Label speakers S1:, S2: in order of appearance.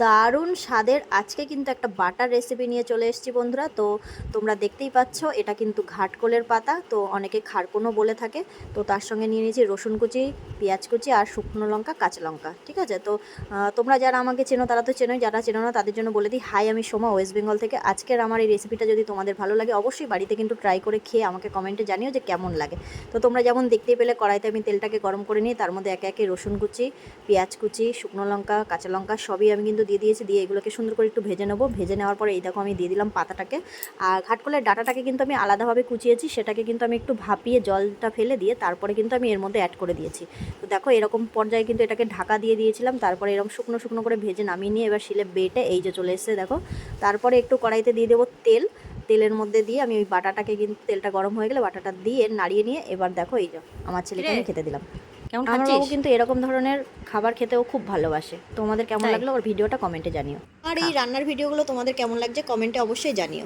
S1: দারুণ স্বাদের আজকে কিন্তু একটা বাটার রেসিপি নিয়ে চলে এসেছি বন্ধুরা। তো তোমরা দেখতেই পাচ্ছ এটা কিন্তু ঘাটকোলের পাতা, তো অনেকে খারকোনও বলে থাকে। তো তার সঙ্গে নিয়ে নিয়েছি রসুন কুচি, পেঁয়াজ কুচি আর শুকনো লঙ্কা, কাঁচা লঙ্কা। ঠিক আছে, তো তোমরা যারা আমাকে চেনো তারা তো চেনোই, যারা চেনো না তাদের জন্য বলে দিই, হাই আমি সোমা, ওয়েস্ট বেঙ্গল থেকে। আজকের আমার এই রেসিপিটা যদি তোমাদের ভালো লাগে অবশ্যই বাড়িতে কিন্তু ট্রাই করে খেয়ে আমাকে কমেন্টে জানিও যে কেমন লাগে। তো তোমরা যেমন দেখতেই পেলে কড়াইতে আমি তেলটাকে গরম করে নিই, তার মধ্যে একে একে রসুন কুচি, পেঁয়াজ কুচি, শুকনো লঙ্কা, কাঁচা লঙ্কা সবই আমি কিন্তু দিয়ে দিয়েছি। দিয়ে এগুলোকে সুন্দর করে একটু ভেজে নেবো। ভেজে নেওয়ার পরে এই দেখো আমি দিয়ে দিলাম পাতাটাকে। আর ঘাটকোলের ডাঁটাটাকে কিন্তু আমি আলাদাভাবে কুচিয়েছি, সেটাকে কিন্তু আমি একটু ভাপিয়ে জলটা ফেলে দিয়ে তারপরে কিন্তু আমি এর মধ্যে অ্যাড করে দিয়েছি। তো দেখো এরকম পর্যায়ে কিন্তু এটাকে ঢাকা দিয়ে দিয়েছিলাম। তারপরে এরকম শুকনো শুকনো করে ভেজে নামিয়ে নিয়ে এবার শিলে বেটে এই যে চলে এসেছে দেখো। তারপরে একটু কড়াইতে দিয়ে দেবো তেল। তেলের মধ্যে দিয়ে আমি ওই বাটাটাকে, কিন্তু তেলটা গরম হয়ে গেলে বাটাটা দিয়ে নাড়িয়ে নিয়ে এবার দেখো এই যে আমার ছেলেকে আমি খেতে দিলাম।
S2: কেমন
S1: আমার বাবু
S2: খাচ্ছিস?
S1: কিন্তু এরকম ধরনের খাবার খেতেও খুব ভালোবাসে। তোমাদের কেমন
S2: তাই
S1: লাগলো ওর ভিডিওটা কমেন্টে জানিও। আর
S2: খা।
S1: এই রান্নার ভিডিওগুলো তোমাদের কেমন লাগছে কমেন্টে অবশ্যই জানিও।